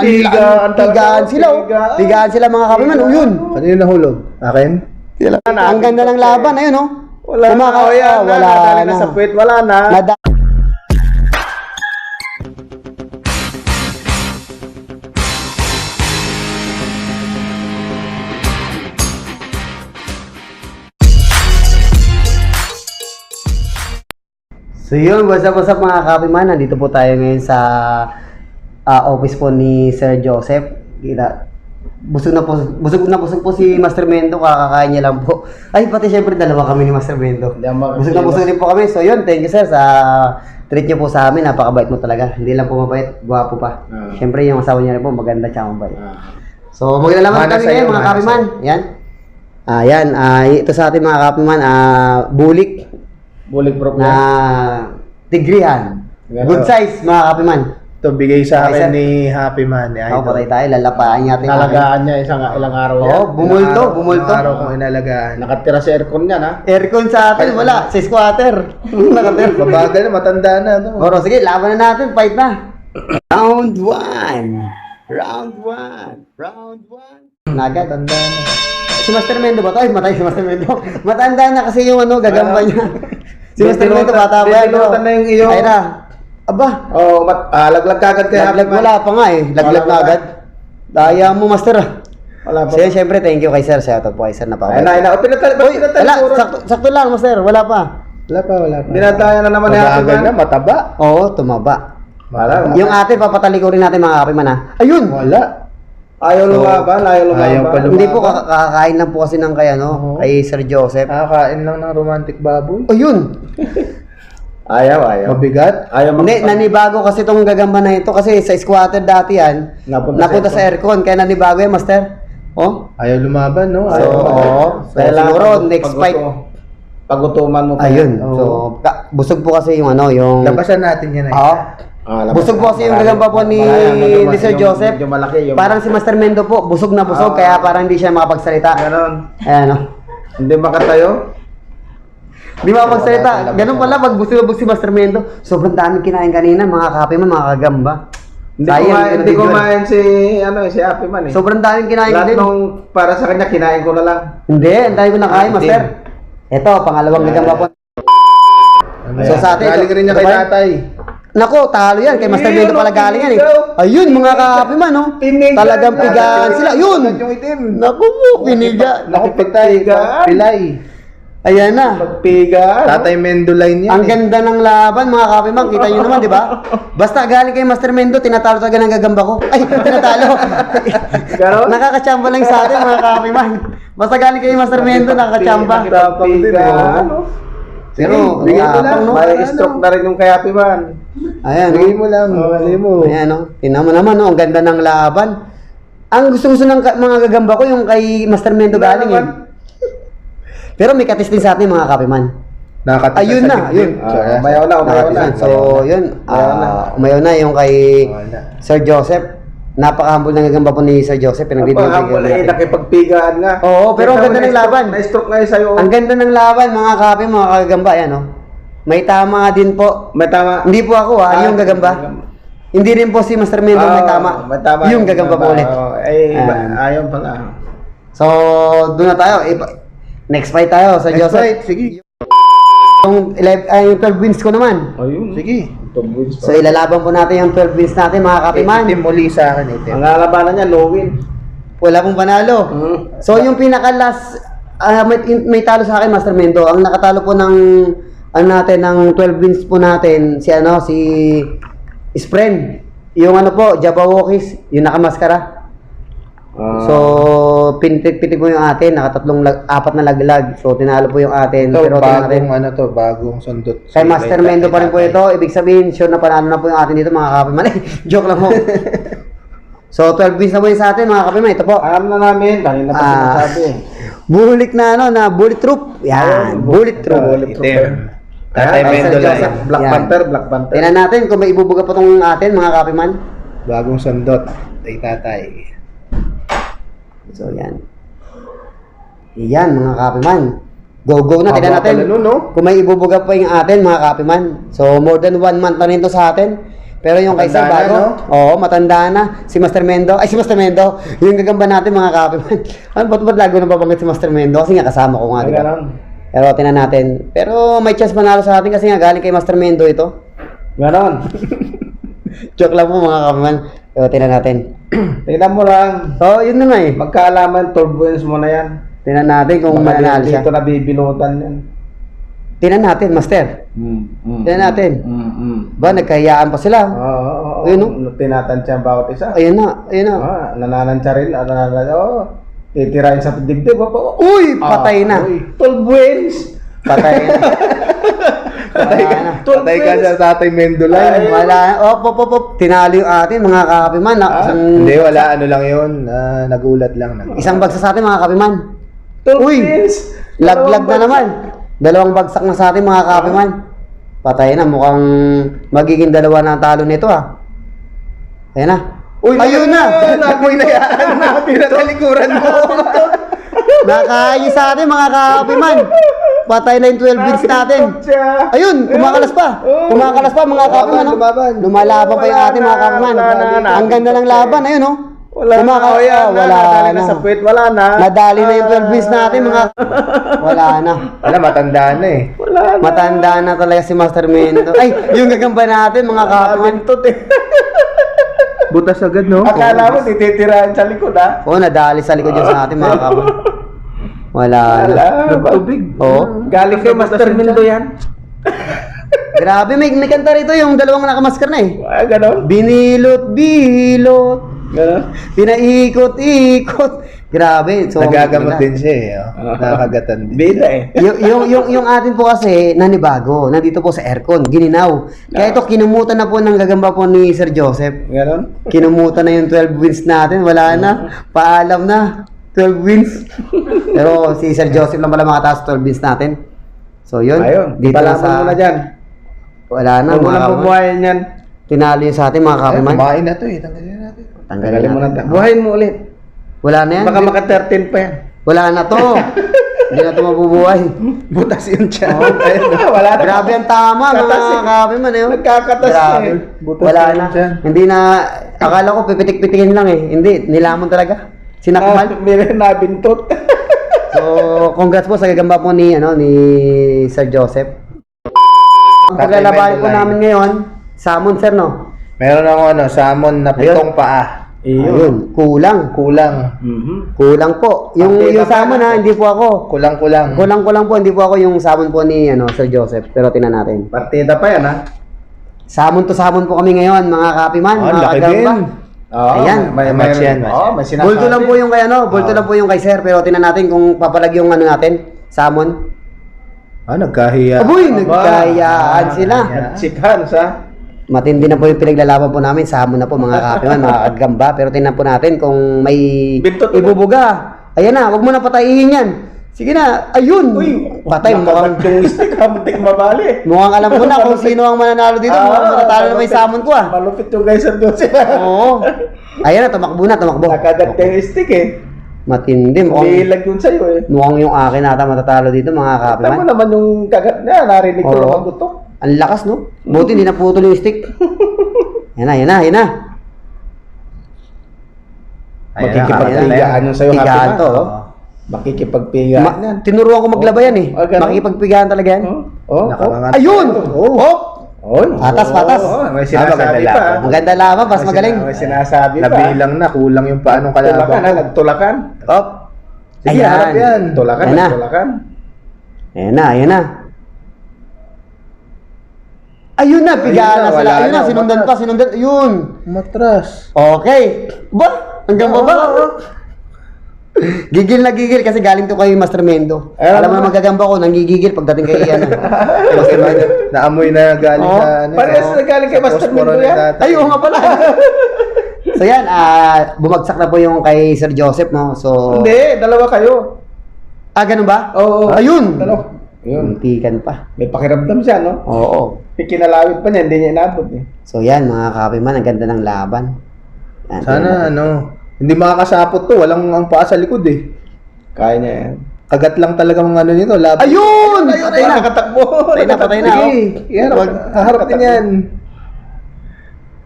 Pigaan sila, oh. Pigaan sila mga kapiman, oh yun. Kanino nahulog? Akin? Ang ganda ng laban, ayun, oh. Wala na, wala na. Sa puwet, wala na. So yun, what's up mga kapiman? Nandito po tayo ngayon sa office po ni Sir Joseph. Busog na busog po si Master Mendo, kakakain niya lang po. Ay, pati syempre dalawa kami ni Master Mendo. Busog na busog din po kami. So yun, thank you sir sa treat niyo po sa amin. Napakabait mo talaga. Hindi lang po mabait, gwapo pa. Syempre yung asawa niya rin po, maganda tsaka mabait. So magdalaman kami ngayon mga kapiman. Yan. Yan, ito sa ating mga kapiman, bulik. Bulik bro. Na tigrihan. Good size mga kapiman. Ito bigay sa akin ni Happy Man. Ako patay tayo, lalapaan natin. Nalagaan niya ilang araw yan. Bumulto. Ilang araw kong inalagaan. Nakatira sa aircon niya, ha? Aircon sa atin, wala. Sa squatter. Nakatira. Mabagal na, matanda na. No? Oro, sige, laban na natin. Fight na. Round 1. Nagad. Matanda na. Si Master Mendo ba? Ay, matay si Master Mendo. Matanda na kasi yung gagamba niya. Si Master Mendo, bata pa yan. Binutan na yung iyo. Ay na. Aba. Laglag kagad kaya. Laglag wala pa nga eh. Laglag na agad. Daya mo, Master. Wala pa. So, syempre, thank you kay Sir. Shoutout po kay Sir. Napakabait. Pinatali. Sakto lang, Master. Wala pa. Wala pa. Dinadaya na naman ni Happy Mabagal Man. na, mataba. Oo, tumaba. Wala. Yung ate, papatalikurin natin mga kapiman ha. Ayun! Wala. Ayaw lumaban. Ayaw pa lumaban. Hindi po, kakakain lang po kasi ng kay Sir Joseph. Nakakain lang ng romantic baboy. Ayun! Ayaw. Mabigat. Hindi, nanibago kasi itong gagamba na ito kasi sa squatter dati yan, napunta sa aircon, kaya nanibago yan, Master. Oh? Ayaw lumaban, no? So, siguro, next fight. Pagutuman mo pa. Ayun. So, busog po kasi yung yung... Labasan natin yan. Busog po kasi yung gagamba po ni Sir Joseph. Parang si Master Mendo po, busog na busog, kaya parang hindi siya makapagsalita. Ganon. Ayan, Hindi makatayo. Hindi makapagsalita. Ganun pala, pag busog si Master Mendo, sobrang dami kinain kanina, mga kape man, mga kagamba. Hindi kumain si Happy Man eh. Sobrang daming kinain Lahat din. nung para sa kanya, kinain ko na lang. Hindi, ang dami ko nakain, Master. Ito, pangalawang gagamba po. So sa atin, galing rin niya kay tatay. Nako, talo yan. Kay Master Mendo pala galing yan eh. Ayun, mga kape man, no? Talagang pigaan sila. Yun! Naku po, piniga. Naku, pilay. Ayan na. Pagpiga. Tatay Mendo line yan. Ang ganda ng laban, mga kape man. Kita nyo naman, di ba? Basta galing kay Master Mendo, tinatalo talaga ng gagamba ko. Ay, tinatalo. Nakakachamba lang sa atin, mga kape man. Basta galing kay Master Mendo, nakakachamba. Pero, may stroke na rin yung kay Happy Man. Ayan, Bigay mo lang. Bigay mo. Ayan, tingnan mo naman, ang ganda ng laban. Ang gusto ng mga gagamba ko, yung kay Master Mendo galing eh. Pero may katis din sa atin, mga kapiman. Ayun na, yun. Umayaw na. So, yun. Umayaw na yung kay Sir Joseph. Napaka-humble ng gagamba po ni Sir Joseph. Napaka-humble eh, nakipagpigaan nga. Oo, pero ang ganda ng laban. Na-stroke nga sa'yo. Ang ganda ng laban, mga kapi, mga kagamba. Ayan, may tama din po. May tama. Hindi po ako, yung gagamba. Hindi rin po si Master Mendo may tama. Yung gagamba po ulit. Ayaw pala. So, doon na tayo. Next fight tayo sa Joseph. Next fight, sige. Yung 12 wins ko naman. Ayun. Sige. So, ilalaban po natin yung 12 wins natin, mga kapiman. Itim uli sa akin, itim. Ang lalabanan niya, no win. Wala pong panalo. So, yung pinaka-last, may talo sa akin, Master Mendo. Ang nakatalo po ng, ng 12 wins po natin, si Spren. Yung Jabawokis, yung nakamaskara. So, pitik po yung atin, apat na laglag. So, tinalo po yung atin. Ito, pero bagong sundot. Kay Master Mendo pa rin po ito. Ibig sabihin, sure na panalo na po yung atin dito, mga kapiman. Joke lang po. So, 12 wins na po yung sa atin, mga kapiman. Ito po. Alam na namin, kanina pa sinasabi. Bulik na bullet troop. Yan, bullet troop. Itim. Tatay Mendo line. Black Panther. Tingnan natin kung may ibubuga pa itong atin, mga kapiman. Bagong sundot. Tatay. So, yan. Yan, mga kapiman. Go na, tingnan natin. Kung may ibubuga pa yung atin, mga kapiman. So, more than 1 month na rin to sa atin. Pero yung kay Sir Matanda na, bago, oo, matanda na. Si Master Mendo, yung gagamba natin mga kapiman. Ano, ba't lago na babanggit si Master Mendo? Kasi nga kasama ko nga, di ba? Ganon. Pero tinan natin. Pero may chance manalo sa atin kasi nga galing kay Master Mendo ito. Ganon. Joke lang po mga kapiman. Pero tinan natin. Tingnan mo lang. Oo, yun na nga eh. Magkaalaman, turbulence mo na yan. Tinan natin kung Baka mananalo siya. dito nabibinutan yan. Tinan natin, Master. Tinan natin. Ba, nagkahiyaan pa sila. Oo. Ayun, Tinatansya ang bawat isa. Ayun na, ayun na. Nananansya rin. Titirahin sa dibdib. Uy, patay na. 12 wins. Patay na. Patay na. Patay ka sa Tatay Mendolay. Wala na. Op. Tinalo yung atin, mga kapiman. Hindi, wala. Ano lang yun. Nagulat lang. Isang bagsak sa atin, mga kapiman. 12 Uy, wins. laglag na naman. Dalawang bagsak na sa atin, mga kapiman. Patay na. Mukhang magiging dalawa na ang talo nito, ah. Ayan na. Uy, ayun na. Nakoy na yan. Pinatalikuran mo. Nakaayos sa atin, mga kapiman. Patay na yung 12 wins natin. Ayun, kumakalas pa. Kumakalas pa, mga kapiman. No? Lumalaban pa yung ating mga kapiman. Ang ganda ng laban. Ayun, no? Wala na. Nadali na sa puwet. Wala na. Nadali na yung 12 wins natin, mga wala na. Wala, matanda na eh. Wala na. Matanda na talaga si Master Mendo. Ay, yung gagamba natin, mga kapiman. Butas agad, no? Akala mo, titirahin sa likod, ha? Oo, nadali sa likod yun sa atin, mga kapiman. Wala na. Nagtubig. Oo. Galing kay Master Mindo yan. Grabe, may kanta rito yung dalawang nakamasker na eh. Ganon. Bilot. Ganon. Pinaikot-ikot. Grabe. So, Nagagamot din siya eh. Nakakagatan din. Bida eh. yung atin po kasi nanibago. Nandito po sa aircon. Gininaw. Kaya ito, kinumutan na po ng gagamba po ni Sir Joseph. Ganon. Kinumutan na yung 12 wins natin. Wala na. Paalam na. 12 wins. Pero si Sir Joseph lang pala makataas 12 wins natin. So yun. Ayun. Dito na Palaman mo na dyan. Wala na. Huwag mo mga na kapiman. bubuhayin yan. Tinalo yun sa atin, mga kapiman. Kumain na to eh. Tanggalin natin. Tanggalin mo na. natin. Buhayin mo ulit. Wala na yan. Baka maka 13 pa yan. Wala na to. Hindi na to mabubuhay. Butas yun siya. Wala na. Grabe ang tama, Katas mga eh. kapiman. Eh. Nagkakatas Grabe. eh. Butas Wala yun na. dyan. Hindi na, akala ko pipitik-pitikin lang eh. Hindi, nilamon talaga. Sinakmal. Meron na bintot. So, congrats po sa gagamba po ni Sir Joseph. Ang paglalabanan po Mendolay. namin ngayon, salmon, sir, no? Meron ako salmon na pitong paa. Ayun, kulang. Kulang. Kulang po. Yung Partida pa salmon na. ha, hindi po ako. Kulang-kulang. Kulang po, hindi po ako yung salmon po ni Sir Joseph. Pero tinan natin. Partida pa yan, ha? Salmon to salmon po kami ngayon, mga kapiman, Oh, mga laki kagamba. din. Ayan. May Match yan, match Oo, yan. may sinasabi. Bulto lang po yung kay bulto lang po yung kay sir, pero tinan natin kung papalag yung natin, salmon. Nagkahiya. Aboy, nagkayaan sila. Nagsikhan sa... Matindi na po yung pinaglalaban po namin, salmon na po mga kapiman, mga kagamba, pero tingnan po natin kung may Bintot. ibubuga. Ayan na, wag mo na patayihin yan. Sige na, ayun. Patay, mukhang, Yung stick, hamuntik mabali. mukhang alam ko na kung sino ang mananalo dito. Mukhang manatalo na may salmon ko ah. Malupit yung guys sa Diyos. Oo. Ayan na, tumakbo na, tumakbo. Nakagat yung stick eh. Matindi, mukhang, Umiilag yun sa'yo eh. mukhang yung akin nata matatalo dito mga Tama kapiman. naman yung kagat niya, narinig ko Oo. lang ang gutok. Ang lakas no? Buti hindi naputol yung stick. Yan na, yan na, yan na. Makikipagpigaan yun sa'yo, Pigaan happy to. na. Oh. Makikipagpigaan yan. Tinuruan ko maglaba yan eh. Ah, ganun? Makikipagpigaan talaga yan. Oh, Nakakangat. Ayun! Hop! Oy. Patas, patas. Oo, may maganda sinasabi lang. pa. Ang ganda laban, pas May magaling. May sinasabi pa. Nabilang na. Kulang yung paanong Tulakan kalaban. na, nagtulakan. Hop! Sige, Ayan. harap yan. Tulakan, Ayan na. nagtulakan. Ayan na, ayan na. Ayun na, pigaan na Ayun na, sila. wala Ayun na, na, sinundan umatras. pa, sinundan. Ayun. Matras. Okay. Ba? Hanggang baba. Gigil na gigil kasi galing to kay Master Mendo. Alam mo naman gagamba ko, nanggigigil pagdating kay Master Mendo. Naamoy na galing Oo. sa... Parehas na galing kay Master Mendo yan. Ay, oo nga pala. So yan, bumagsak na po yung kay Sir Joseph, no? So, Hindi, dalawa kayo. ganun ba? Oo. Ayun! Dalawa. Yun. Muntikan pa. May pakiramdam siya, no? Oo. Kinalawit pa niya, hindi niya inabot eh. So yan, mga kapiman, ang ganda ng laban. Yan, Sana hindi makakasapot to. Walang ang paa sa likod eh. Kaya niya yan. Kagat lang talaga mga nito. Laban. Ayun! Patay na! Nakatakbo. Patay na, patay na. Sige, Oh. yan, haharap din yan.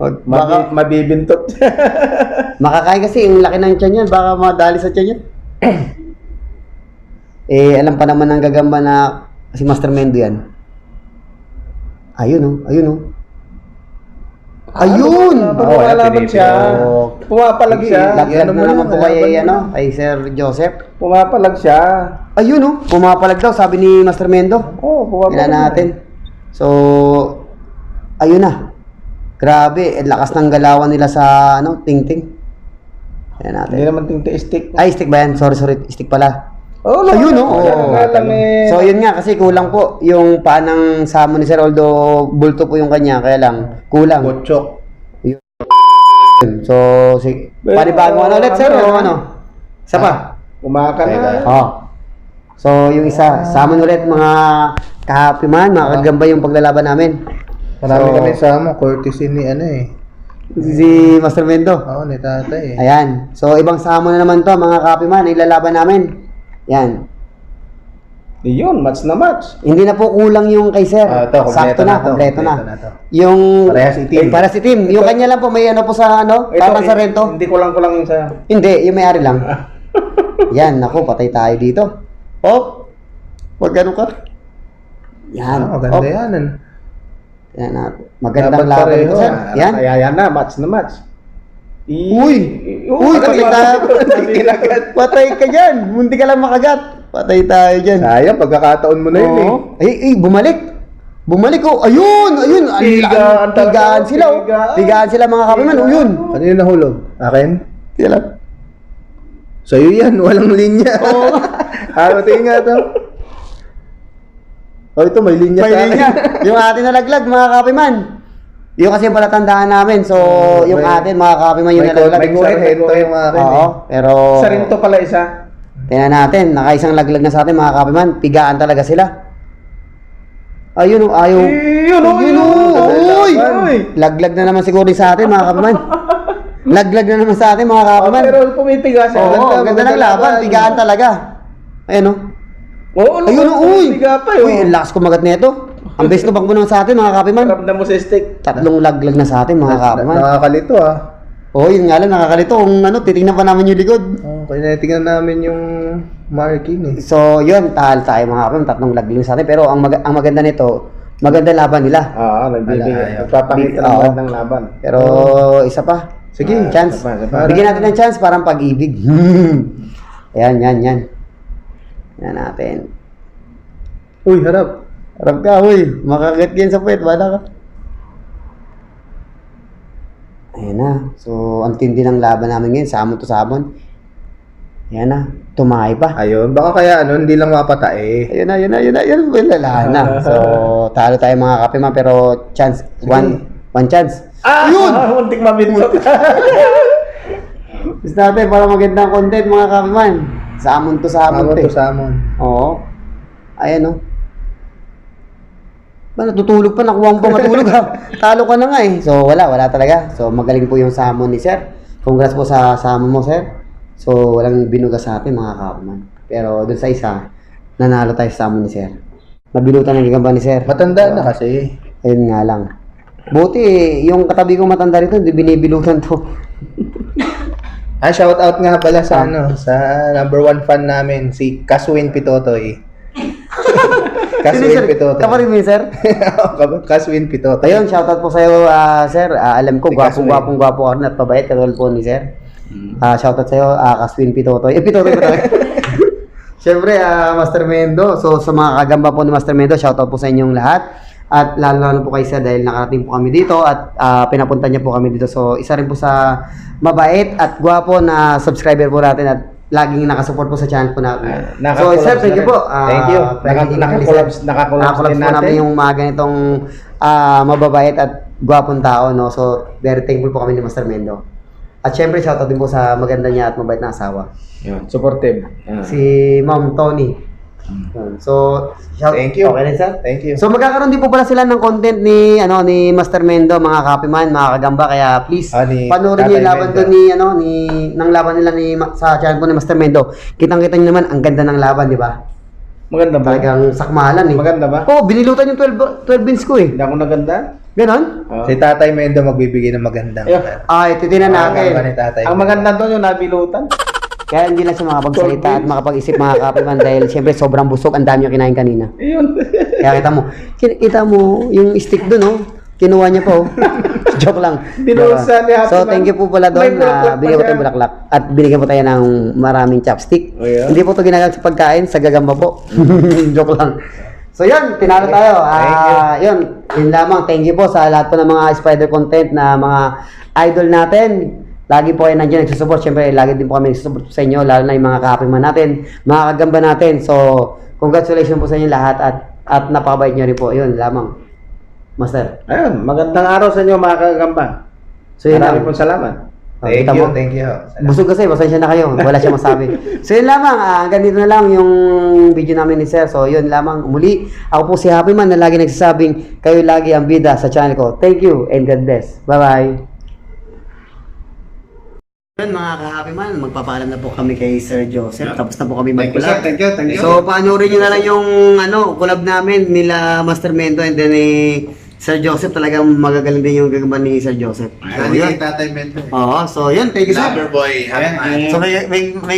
Baka Mabibintot. makakain kasi yung laki ng tiyan yan, baka madali sa tiyan yan. Alam pa naman ng gagamba na si Master Mendo yan. Ayun. Ayun! Pumapalaban siya. Oh. Pumapalag siya. Laglag Ano na mo naman yun, po kay, laban kay Sir Joseph. Pumapalag siya. Ayun pumapalag daw, sabi ni Master Mendo. Oo, pumapalag. Tingnan natin. So, ayun na. Grabe, lakas ng galawan nila sa ting-ting. Tingnan natin. Hindi naman stick. Ay, stick ba yan? Sorry, stick pala. Oh, Ayun, So, So, yun nga, kasi kulang po yung panang samo ni Sir, although bulto po yung kanya, kaya lang, kulang. Botchok. So, panibago ano ulit, Sir, o ano? Isa pa? Umaka na. Oh. So, yung isa, sama ulit mga kahapiman, mga kagamba yung paglalaban namin. Marami So, kami sama, courtesy ni ano eh. Si Master Mendo. Oo, ni tatay eh. Ayan. So, ibang samo na naman to, mga kahapiman, ilalaban namin. Yan. Yun, match na match. Hindi na po kulang yung kay Sir. Ito, Sakto na, kompleto na. Yung Parehas itim. para si Tim. Yung kanya lang po may ano po sa ano, parang sa rento. Hindi ko lang yung sa'yo. Hindi, yung may-ari lang. Yan, naku, patay tayo dito. Oh. Wag ganun ka. Yan. Maganda Oh. yan. Yan natin. Magandang Dapat laban pareho. ito, Sir. Yan. Kaya yan na, match na match. Uy, patay tayo. Patay ka dyan. Munti ka lang makagat. Patay tayo dyan. Sayang, pagkakataon mo na yun eh. Oo. Bumalik. Bumalik oh. Ayun. Tigaan talaga. Tigaan sila oh. Tigaan. Tigaan sila mga kapiman. Oh, yun. Ano yung nahulog? Akin? Sila. Sa'yo yan, walang linya. Oo. Tingin nga to. Oh, ito may linya May sa akin. linya. Yung atin nalaglag mga kapiman. Yung kasi yung palatandaan namin. So, yung may- atin mga kapiman yung May nalaglag. sarhento yung akin Oo. eh. Pero, Sa rinto pala isa. tingnan natin. Nakaisang laglag na sa atin mga kapiman. Pigaan talaga sila. Ayun oh. Ayaw. Yun oh, Ayun oh. Uy. Uy. Laglag na naman siguro sa atin mga kapiman. Laglag na naman sa atin mga kapiman. Pero pumipiga siya. Oo, ganda ng laban. Pigaan talaga. Ayun oh. Oo, Ayun oh. Uy. Piga pa yun. Uy, ang lakas kumagat nito. Ang best no bang naman sa atin mga kapiman. Ramdam mo sa stick. Tatlong laglag na sa atin mga kapiman. Nakakalito ah. Oo, yun nga lang nakakalito kung ano, titingnan pa namin yung likod. Oh, kaya tingnan namin yung marking eh. So, yun, tahal tayo mga kapiman, tatlong laglag sa atin. Pero ang maganda nito, maganda laban nila. Nagbibigay. Ayaw. Nagpapakita ng Oo. magandang laban. Pero isa pa. Sige. Chance. isa pa. Bigyan natin ng chance, parang pag-ibig. Ayan. Yan natin. Uy, harap. Harap ka, uy. Makakit yan sa puwet. Wala ka. Ayan na. So, ang tindi ng laban namin ngayon. Samon to sabon. Ayan na. Tumahay pa. Ayun, baka kaya ano, hindi lang mapatae. Ayun na. Wala na. So, talo tayo mga kapiman. Pero, chance. One chance. Yun! Muntik mabintot. Gusto natin para magandang content mga kapiman. Samon to sabon. Samon to samon. Oo. Ayan o. Ba, natutulog pa, nakuha mo pa matulog ha. Talo ka na nga eh. So, wala talaga. So, magaling po yung samon ni Sir. Congrats po sa samon mo, Sir. So, walang binuga sa atin, mga kapaman. Pero, dun sa isa, nanalo tayo sa samon ni Sir. Nabinutan ng gagamba ni Sir. Matanda na kasi. Ayun nga lang. Buti yung katabi kong matanda rito, hindi binibilutan to. Shout out nga pala sa sa number 1 fan namin, si Kaswin Pitotoy. Kaswin Pitotoy. Kaparin mo yun, Sir? Kaswin Pitotoy. Ayun, shoutout po sa'yo, Sir. Alam ko, Si Kaswin. gwapong-gwapo ka rin at pabait, katulad po ni Sir. Shoutout sa'yo, Kaswin Pitotoy. Pitotoy. Siyempre, Master Mendo. So, sa mga kagamba po ni Master Mendo, shoutout po sa inyong lahat. At lalo po kay Sir dahil nakarating po kami dito at pinapunta niya po kami dito. So, isa rin po sa mabait at gwapo na subscriber po natin at laging nakasupport po sa channel po natin. So, Sir, thank you po. Thank you. Nakakolabs Nakakolabs din po namin natin. yung mga ganitong mababait at gwapong tao, no? So, very thankful po kami ni Master Mendo. At syempre, shoutout din po sa maganda niya at mabait na asawa. Yun, supportive. Si Ma'am Tony. Yun. So, Thank you. Okay na, Sir? Thank you. So, magkakaroon din po pala sila ng content ni Master Mendo, mga kapiman, mga kagamba, kaya please, Ni panoorin niyo yung Tatay laban Mendo. doon ng laban nila sa channel po ni Master Mendo. Kitang-kita niyo naman, ang ganda ng laban, di ba? Maganda ba? Talagang sakmalan eh. Maganda ba? Oo, binilutan yung 12 beans ko eh. Hindi ako naganda. Ganon? Oh. Si Tatay Mendo magbibigay ng magandang. Ayun. Ay, titinan natin. Ni Tatay Ang Mendo. maganda doon yung nabilutan. Kaya hindi lang siya makapagsalita at makapag-isip mga kapiman dahil siyempre sobrang busog, ang dami yung kinain kanina. Ayun. Kaya kita mo yung stick doon, oh. Kinuha niya pa, oh. Joke lang. Binuhusan ni Happy So, Man. thank you po pala May doon bulaklak na pa binigyan po siya. tayo bulaklak at binigyan po tayo ng maraming chopstick. Oh, yeah. Hindi po ito ginagamit sa pagkain, sa gagamba po. Joke lang. So, yun, tinalo tayo. Yun lamang. Thank you po sa lahat po ng mga spider content na mga idol natin. Lagi po kayo nandiyan nagsusupport. Siyempre, lagi din po kami nagsusupport sa inyo, lalo na yung mga kapiman natin, mga kagamba natin. So, congratulations po sa inyo lahat at napakabait nyo rin po. Yun lamang. Master. Ayun, magandang araw sa inyo mga kagamba. So, yun Maraming lang. pong salamat. Thank Kita you, mo? thank you. Busog kasi, pasensya na kayo. Wala siya masabi. So yun lamang, hanggang dito na lang yung video namin ni Sir. So yun lamang, muli, ako po si Happy Man na lagi nagsasabing, kayo lagi ang bida sa channel ko. Thank you and God bless. Bye-bye. Yun mga ka-Happy Man, magpapaalam na po kami kay Sir Joseph. Tapos na po kami mag-collab. Thank you. So panoorin nyo na lang yung collab namin nila Master Mendo and then Sir Joseph. Talagang magagaling din yung gagamba ni Sir Joseph. So, yun. Tatay Mendo. Oo, so yun, thank you sir. boy. So may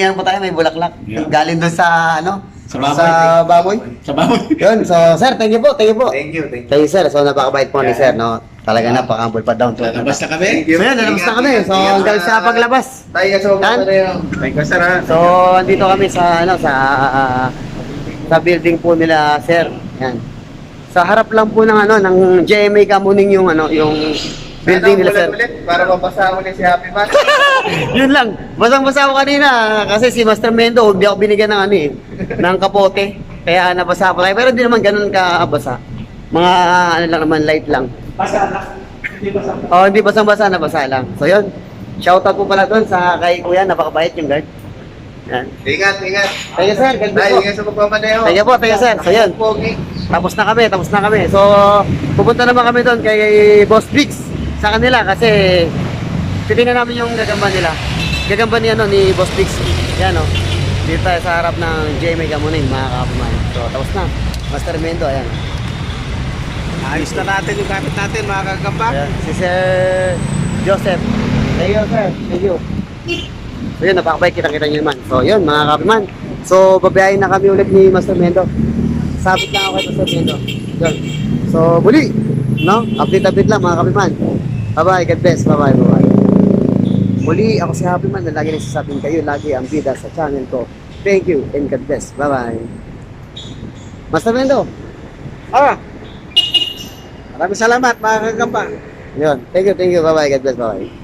ano po tayo, may bulaklak. Galing doon sa Sa baboy. Sa baboy. Sa baboy. Yun, so sir, thank you po, thank you po. Thank you, thank you. Thank you sir, so napakabait po ni sir, no? Talaga napaka-humble pa down to. Lalabas na kami. So yun, lalabas na kami. So hanggang sa paglabas. Tayo ka sa Tan? Thank you, sir. Ha? So andito kami sa sa building po nila sir. Yan. Sa harap lang po ng ng GMA Kamuning yung yung building nila sir. Para mapasa ulit si Happy Man. Yun lang. Basang-basa ako kanina kasi si Master Mendo, hindi ako binigyan ng ng kapote. Kaya nabasa pa tayo. Pero hindi naman ganun kabasa. Mga lang naman, light lang. Basa lang. Hindi basa. Oh, hindi basang-basa, nabasa lang. So yun. Shoutout po pala doon sa kay Kuya, napakabait yung guard. Yan. Ingat, ingat. Thank you sir, God bless Tayo po. ingat sa pagmamaneho. Thank you po, sir. So yun. Pogi. Tapos na kami. So, pupunta naman kami doon kay Boss Briggs sa kanila kasi titingnan namin yung gagamba nila. Gagamba ni Boss Briggs. Yan dito tayo sa harap ng JMA Gamuning, mga kapuman. So, tapos na. Master Mendo, ayan. Ayos na natin yung gamit natin mga kagamba. Ayan. Si Sir Joseph. Thank you, sir. Thank you. So, yun, napakabay. Kita-kita nyo naman. So, yun, mga kapuman. So, babayahin na kami ulit ni Master Mendo. Sabit lang ako kay Master Mendo. Yun. So, muli. Update lang, mga kapiman. Bye-bye. God bless. Bye-bye. Bye-bye. Muli, ako si Happy Man na lagi nagsasabing kayo lagi ang bida sa channel ko. Thank you and God bless. Bye-bye. Master Mendo. Maraming salamat mga kagamba. Yun. Thank you. Bye-bye. God bless. Bye-bye.